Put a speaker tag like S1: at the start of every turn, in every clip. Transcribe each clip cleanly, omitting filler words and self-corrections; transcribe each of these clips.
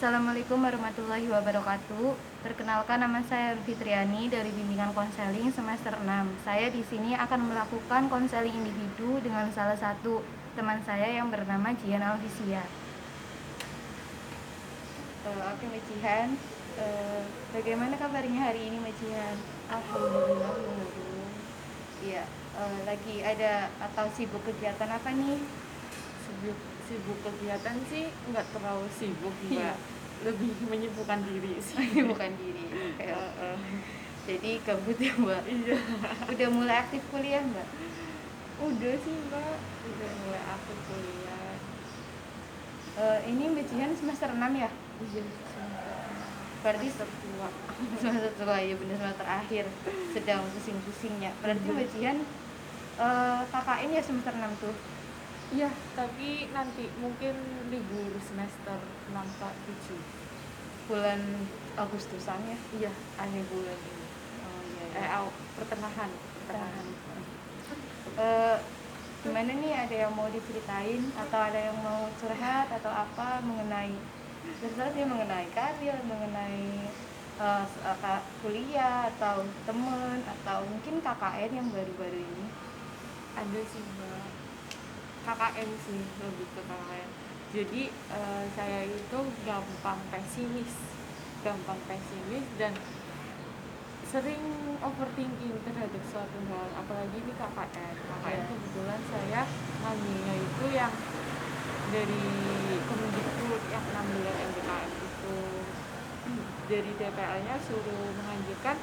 S1: Assalamualaikum warahmatullahi wabarakatuh. Perkenalkan, nama saya Fitriani dari Bimbingan Konseling semester 6. Saya di sini akan melakukan konseling individu dengan salah satu teman saya yang bernama Jian Alvisia. Oke, Mbak Jihan. Bagaimana kabarnya hari ini, Mbak Jihan?
S2: Alhamdulillah menurun.
S1: Iya, lagi ada atau sibuk kegiatan apa nih?
S2: Sibuk sibuk kegiatan sih nggak terlalu sibuk
S1: Iya.
S2: mbak, lebih menyibukkan diri sih.
S1: Bukan diri. Oke, oke.
S2: Eh,
S1: Jadi gabut ya, Mbak?
S2: iya,
S1: Udah mulai aktif kuliah, Mbak?
S2: udah sih mbak, udah mulai aktif kuliah.
S1: Ini Mbak Jihan semester 6 ya?
S2: Iya,
S1: Berarti
S2: semester tua.
S1: semester tua ya, bener, semester akhir. Sedang pusing-pusingnya. Berarti
S2: Iya.
S1: Mbak Jihan KKN ya semester 6 tuh?
S2: Iya, tapi nanti mungkin libur semester 6 ke 7.
S1: Bulan Agustusan ya?
S2: Iya, akhir bulan ini.
S1: Oh iya, iya.
S2: Pertengahan.
S1: Eh, Gimana nih, ada yang mau diceritain atau ada yang mau curhat atau apa mengenai terserah sih, mengenai karir, mengenai kuliah atau temen atau mungkin KKN yang baru-baru ini.
S2: Ada sih mbak, KKN sih, lebih ke KKN. Jadi saya itu gampang pesimis dan sering overthinking terhadap suatu hal, apalagi di KKN. KKN kebetulan saya ngambilnya itu yang dari Kemendikbud yang 6 bulan MBKM itu. Dari DPL-nya suruh menganjurkan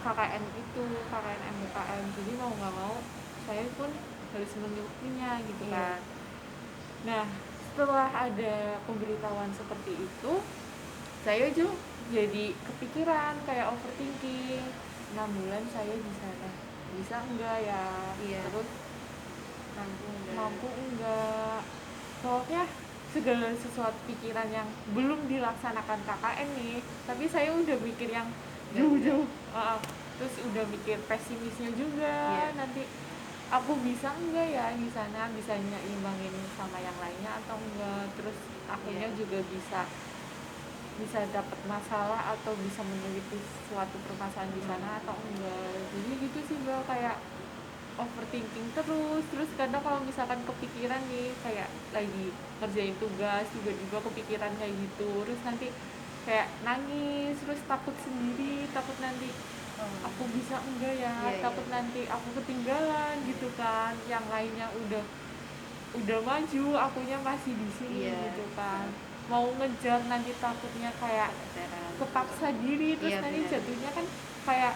S2: KKN itu, KKN MBKM. Jadi mau nggak mau saya pun harus mengikutinya gitu kan. Nah, setelah ada pemberitahuan seperti itu, saya juga jadi kepikiran, kayak overthinking. 6 bulan saya di sana, bisa enggak ya?
S1: Iya.
S2: Terus mampu
S1: Enggak.
S2: enggak? Soalnya segala sesuatu pikiran yang belum dilaksanakan KKN nih, tapi saya udah mikir yang jauh-jauh. Terus udah mikir pesimisnya juga.
S1: Iya.
S2: Nanti aku bisa enggak ya di sana, bisa nyimbangin sama yang lainnya atau enggak? Terus akunya juga bisa dapat masalah atau bisa meneliti suatu permasalahan di sana atau enggak. Jadi gitu sih mbak, kayak overthinking terus kadang kalau misalkan kepikiran nih, kayak lagi kerjain tugas tiba-tiba kepikiran kayak gitu, terus nanti kayak nangis, terus takut sendiri, takut nanti aku bisa enggak ya, takut nanti aku ketinggalan gitu kan, yang lainnya udah maju, akunya masih di sini gitu kan, mau ngejar nanti takutnya kayak kepaksa diri, terus nanti jatuhnya kan kayak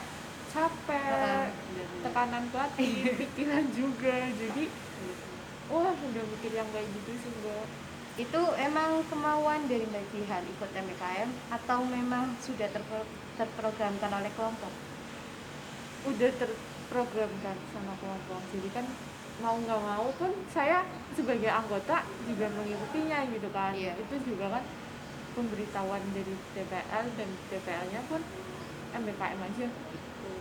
S2: capek, tekanan batin, pikiran juga. Jadi wah, udah mikir yang kayak gitu sih mbak.
S1: Itu emang kemauan dari Mbak Jihan ikut MBKM atau memang sudah terprogramkan oleh kelompok?
S2: Udah terprogramkan sama kelompok, jadi kan mau nggak mau pun saya sebagai anggota juga mengikutinya gitu kan. Itu juga kan pemberitahuan dari DPL, dan DPL-nya pun MBKM aja gitu.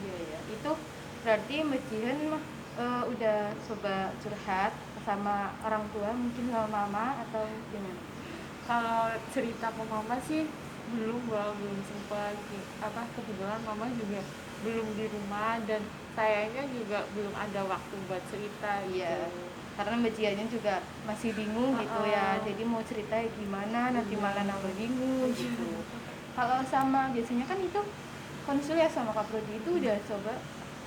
S1: Iya. Itu berarti Mbak Jihan udah coba curhat sama orang tua, mungkin sama mama atau gimana?
S2: Kalau cerita ke mama sih belum sempat. Kebetulan mama juga belum di rumah, dan sayangnya juga belum ada waktu buat cerita gitu.
S1: Karena Mbak Jiannya juga masih bingung gitu ya, jadi mau cerita gimana, nanti malah nambah bingung gitu. Kalau sama biasanya kan itu konsul ya sama Kak Prodi, itu udah coba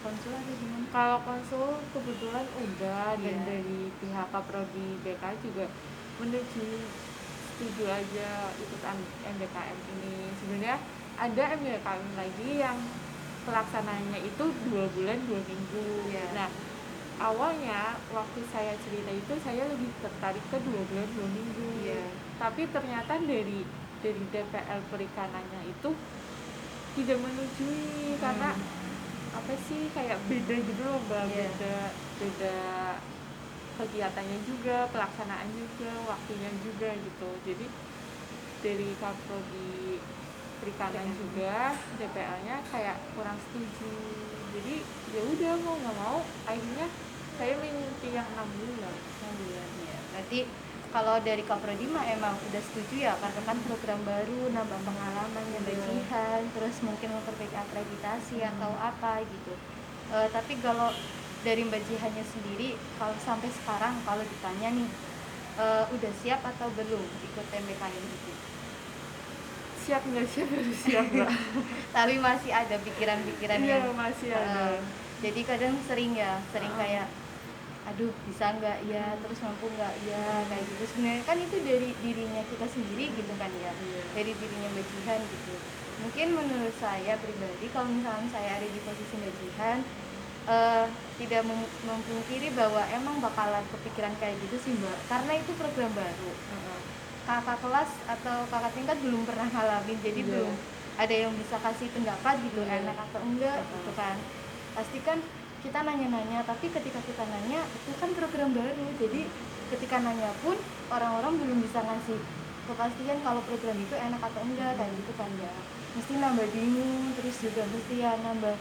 S1: konsul atau gimana?
S2: Kalau konsul kebetulan udah, dan dari pihak Kaprodi BK juga menyetujui, setuju aja ikutan MBKM ini. Sebenarnya ada MBKM lagi yang pelaksananya itu 2 bulan 2 minggu. Nah, awalnya waktu saya cerita itu saya lebih tertarik ke 2 bulan 2 minggu. Tapi ternyata dari DPL Perikanannya itu tidak menyetujui, karena apa sih, kayak beda gitu loh mbak. Beda kegiatannya juga, pelaksanaan juga, waktunya juga gitu. Jadi dari Kaprodi Perikanan juga DPL-nya kayak kurang setuju. Jadi ya udah, mau nggak mau akhirnya saya mengikuti yang 6 bulan.
S1: Berarti Kalau dari Kak Prodi mah emang udah setuju ya, karena kan program baru, nambah pengalaman dan bajihan, terus mungkin memperbaiki akreditasi atau apa gitu. Tapi kalau dari Mbak Jihannya sendiri, kalau sampai sekarang kalau ditanya nih, udah siap atau belum ikut MBKM gitu?
S2: Siap nggak siap harus siap Mbak.
S1: Tapi masih ada pikiran-pikiran
S2: Iya
S1: yang
S2: masih ada.
S1: jadi kadang sering kayak aduh bisa nggak ya, terus mampu nggak ya, kayak gitu. Sebenarnya kan itu dari dirinya kita sendiri gitu kan ya, dari dirinya Mbak Jihan gitu. Mungkin menurut saya pribadi, kalau misalnya saya ada di posisi Mbak Jihan, tidak memungkiri bahwa emang bakalan kepikiran kayak gitu sih Mbak, karena itu program baru. Kakak kelas atau kakak tingkat belum pernah ngalamin, jadi belum ada yang bisa kasih pendapat gitu, enak atau enggak gitu kan. Pasti kan kita nanya-nanya, tapi ketika kita nanya itu kan program baru, jadi ketika nanya pun orang-orang belum bisa ngasih kepastian kalau program itu enak atau enggak kayak gitu kan ya. Mesti nambah bingung, terus juga mesti ya nambah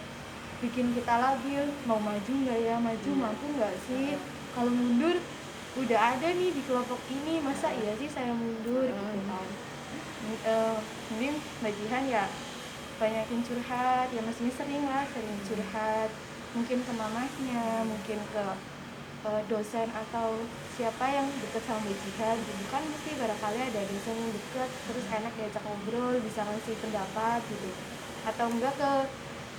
S1: bikin kita labil, mau maju nggak ya, mampu nggak sih, kalau mundur udah ada nih di kelompok ini, masa iya sih saya mundur gitu kan. Mungkin Mbak Jihan ya banyakin curhat, ya mestinya sering curhat, mungkin ke mamahnya, mungkin ke dosen atau siapa yang deket sama Mbak Jihan gitu kan. Mesti barangkali ada dosen yang deket, terus enak diajak ngobrol, bisa ngasih pendapat gitu. Atau enggak ke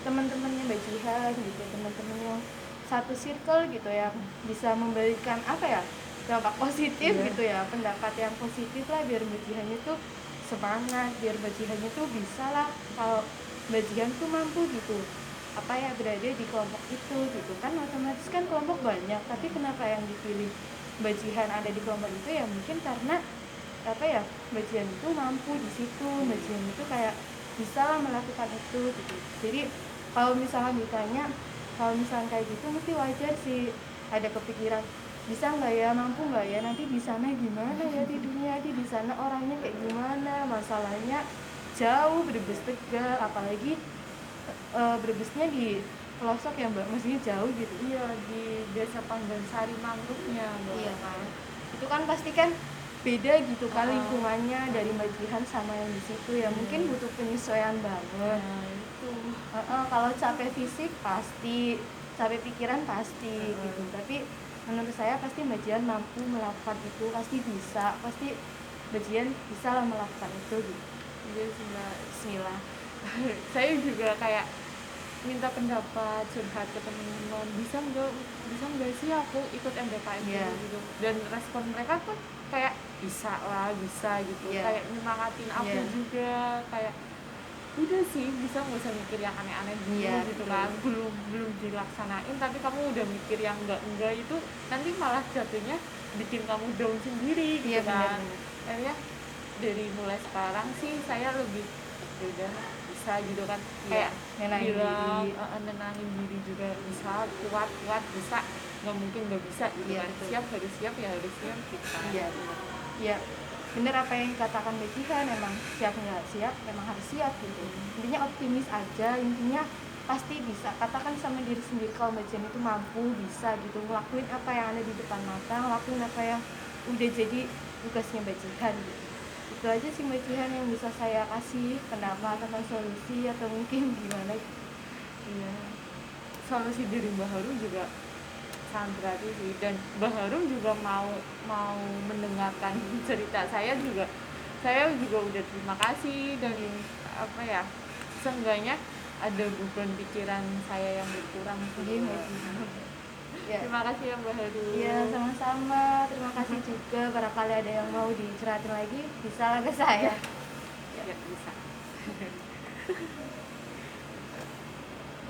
S1: teman-temannya Mbak Jihan gitu, teman-teman yang satu circle gitu ya, bisa memberikan apa ya, dampak positif gitu ya, pendapat yang positif lah, biar Mbak Jihan itu semangat, biar Mbak Jihan itu bisa lah, kalau Mbak Jihan tuh mampu gitu apa ya, berada di kelompok itu gitu kan. Otomatis kan kelompok banyak, tapi kenapa yang dipilih Mbak Jihan ada di kelompok itu ya, mungkin karena apa ya, Mbak Jihan itu mampu di situ, Mbak Jihan itu kayak bisa lah melakukan itu gitu. Jadi kalau misalnya ditanya, kalau misalnya kayak gitu mesti wajar sih ada kepikiran, bisa nggak ya, mampu nggak ya, nanti di sana gimana ya, di dunia di sana orangnya kayak gimana, masalahnya jauh, Brebes Tegal, apalagi Brebesnya di pelosok ya Mbak, maksudnya jauh gitu.
S2: Iya, di desa Panggansari Mangrove-nya Mbak.
S1: Iya kan, itu kan pasti kan beda gitu kan lingkungannya dari Mbak Jihan sama yang di situ ya. Mungkin butuh penyesuaian banget.
S2: Itu
S1: Kalau capek fisik pasti, capek pikiran pasti gitu. Tapi menurut saya pasti Mbak Jihan mampu melakukan itu, pasti bisa, pasti Mbak Jihan bisa lah melakukan itu gitu.
S2: iya sih Mbak.
S1: Bismillah.
S2: Saya juga kayak minta pendapat, curhat ke teman-teman, bisa nggak sih aku ikut MBKM gitu. Dan respon mereka pun kayak bisa lah, bisa gitu, kayak nyemangatin aku juga, kayak udah sih bisa, nggak usah mikir yang aneh-aneh dulu gitu kan, belum dilaksanain tapi kamu udah mikir yang enggak itu, nanti malah jatuhnya bikin kamu down sendiri gitu kan. Kayaknya dari mulai sekarang sih saya lebih udah bisa gitu kan, kayak bilang nenangin diri juga, bisa, kuat bisa, nggak mungkin nggak bisa gitu kan. Siap harus siap gitu kan.
S1: Iya bener apa yang dikatakan Mbak Jihan, emang siap nggak siap emang harus siap gitu. Intinya optimis aja, intinya pasti bisa, katakan sama diri sendiri kalau Mbak Jihan itu mampu, bisa gitu ngelakuin apa yang ada di depan mata, ngelakuin apa yang udah jadi tugasnya Mbak Jihan gitu. Itu aja sih Mbak Jihan yang bisa saya kasih pendapat atau solusi, atau mungkin gimana.
S2: Iya, solusi dari Mbak Harum juga sangat berarti sih, dan Mbak Harum juga mau mendengarkan cerita saya juga udah terima kasih. Dan apa ya, seenggaknya ada beban pikiran saya yang berkurang sih. Terima kasih ya Mbak Harum.
S1: Iya sama-sama, terima kasih juga. Barangkali ada yang mau diceratin lagi, bisa lah ke saya.
S2: Ya bisa.